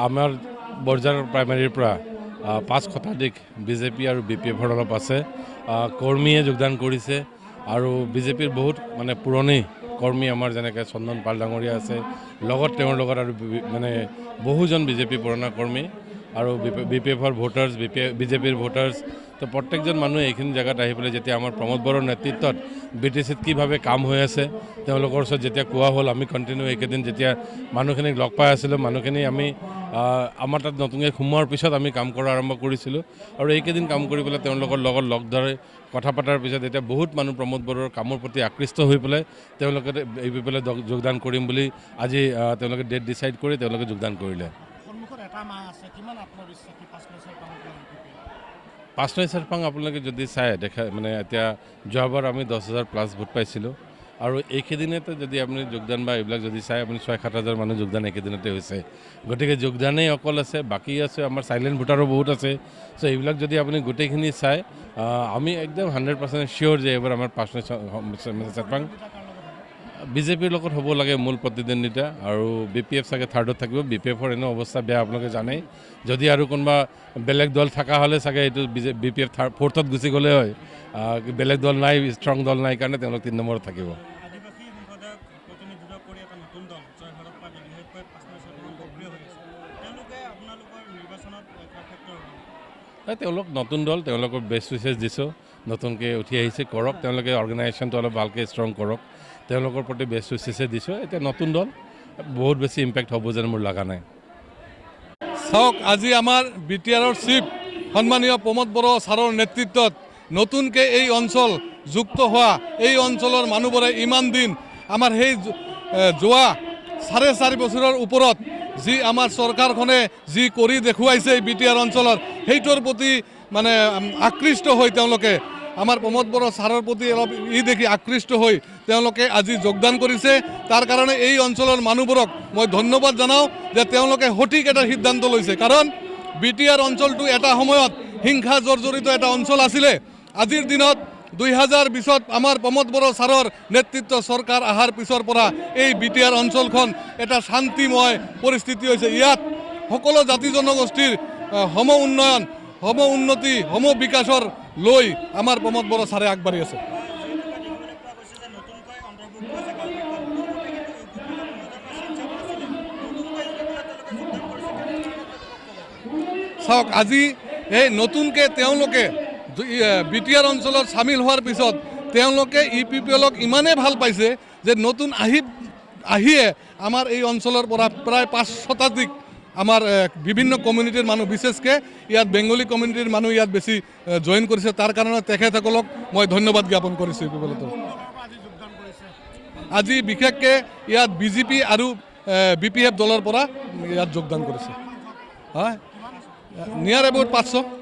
আমাৰ বৰঝাৰ প্ৰাইমেৰীৰ পৰা 5 শতাধিক বিজেপি আৰু BPFৰ অলপ আছে কৰ্মীয়ে যোগদান কৰিছে আৰু বিজেপিৰ বহুত মানে পুৰণি কৰ্মী আমাৰ যেনেকৈ চন্দন পাল ডাঙৰীয়া আছে লগত তেওঁৰ লগত আৰু মানে বহুজন বিজেপি পুৰণা কৰ্মী আৰু BPFৰ ভোটাৰ্ছ বিজেপিৰ ভোটাৰ্ছ তো প্ৰত্যেকজন মানুহে এইখিনি জেগাত আহি পেলাই যেতিয়া আমাৰ প্ৰমোদ বড়োৰ নেতৃত্বত BTCত কিভাৱে কাম হৈ আছে তেওঁলোকৰ ওচৰত যেতিয়া কোৱা হ'ল আমি কণ্টিনিউ এইকেইদিন যেতিয়া মানুহখিনিক লগ পাই আছিলোঁ মানুহখিনি আমি আমাৰ তাত নতুনকৈ সোমোৱাৰ পিছত আমি কাম কৰা আৰম্ভ কৰিছিলোঁ আৰু এইকেইদিন কাম কৰি পেলাই তেওঁলোকৰ লগত লগ ধৰি কথা পতাৰ পিছত এতিয়া বহুত মানুহ প্ৰমোদ বড়োৰ কামৰ প্ৰতি আকৃষ্ট হৈ পেলাই তেওঁলোকে এইবিলাক যোগদান কৰিম বুলি আজি তেওঁলোকে ডেট ডিচাইড কৰি তেওঁলোকে যোগদান কৰিলে। 5 চেৰপাং আপোনালোকে যদি চাই দেখা মানে এতিয়া যোৱাবাৰ আমি 10,000+ ভোট পাইছিলোঁ আৰু এইকেইদিনতে যদি আপুনি যোগদান বা এইবিলাক যদি চাই আপুনি 6-7 হাজাৰ মানুহ যোগদান এইকেইদিনতে হৈছে গতিকে যোগদানেই অকল আছে বাকী আছে আমাৰ চাইলেণ্ট ভোটাৰো বহুত আছে চ' এইবিলাক যদি আপুনি গোটেইখিনি চাই আমি একদম 100% চিয়'ৰ যে এইবাৰ আমাৰ 5 চেৰপাং বিজেপিৰ লগত হ'ব লাগে মূল প্ৰতিদ্বন্দ্বিতা আৰু BPF চাগে থাৰ্ডত থাকিব BPFৰ এনেও অৱস্থা বেয়া আপোনালোকে জানেই যদি আৰু কোনোবা বেলেগ দল থকা হ'লে চাগে এইটো BPF ফ'ৰ্থত গুচি গ'লে হয় বেলেগ দল নাই ষ্ট্ৰং দল নাই কাৰণে তেওঁলোক 3 নম্বৰত থাকিব। তেওঁলোক নতুন দল তেওঁলোকৰ বেষ্ট উইচেছ দিছোঁ নতুনকৈ উঠি আহিছে কৰক তেওঁলোকে অৰ্গেনাইজেশ্যনটো অলপ ভালকৈ ষ্ট্ৰং কৰক তেওঁলোকৰ প্ৰতি বেষ্ট উইচেছে দিছোঁ এতিয়া নতুন দল বহুত বেছি ইম্পেক্ট হ'ব যেন মোৰ লগা নাই। চাওক আজি আমাৰ BTRৰ চিফ সন্মানীয় প্ৰমোদ বড়ো ছাৰৰ নেতৃত্বত নতুনকৈ এই অঞ্চল যুক্ত হোৱা এই অঞ্চলৰ মানুহবোৰে ইমান দিন আমাৰ সেই যোৱা 4.5 বছৰৰ ওপৰত যি আমাৰ চৰকাৰখনে যি কৰি দেখুৱাইছে BTR অঞ্চলত সেইটোৰ প্ৰতি মানে আকৃষ্ট হৈ তেওঁলোকে আমাৰ প্ৰমোদ বড়ো ছাৰৰ প্ৰতি অলপ দেখি আকৃষ্ট হৈ তেওঁলোকে আজি যোগদান কৰিছে তাৰ কাৰণে এই অঞ্চলৰ মানুহবোৰক মই ধন্যবাদ জনাওঁ যে তেওঁলোকে সঠিক এটা সিদ্ধান্ত লৈছে কাৰণ BTR অঞ্চলটো এটা সময়ত হিংসা জৰ্জৰিত এটা অঞ্চল আছিলে আজিৰ দিনত 2020ত আমাৰ প্ৰমোদ বড়ো ছাৰৰ নেতৃত্ব চৰকাৰ অহাৰ পিছৰ পৰা এই BTR অঞ্চলখন এটা শান্তিময় পৰিস্থিতি হৈছে ইয়াত সকলো জাতি জনগোষ্ঠীৰ সম উন্নয়ন সম উন্নতি সম বিকাশৰ লৈ আমাৰ প্ৰমোদ বড়ো ছাৰে আগবাঢ়ি আছে। চাওক আজি এই নতুনকৈ তেওঁলোকে BTR অঞ্চলত চামিল হোৱাৰ পিছত তেওঁলোকে EPPLক ইমানেই ভাল পাইছে যে নতুন আহিয়ে আমাৰ এই অঞ্চলৰ পৰা প্ৰায় 5 শতাধিক আমাৰ বিভিন্ন কমিউনিটিৰ মানুহ বিশেষকৈ ইয়াত বেংগলী কমিউনিটিৰ মানুহ ইয়াত বেছি জইন কৰিছে তাৰ কাৰণে তেখেতসকলক মই ধন্যবাদ জ্ঞাপন কৰিছোঁ। আজি বিশেষকৈ ইয়াত BJP আৰু BPF দলৰ পৰা ইয়াত যোগদান কৰিছে হয় নিয়াৰ এবাউট 500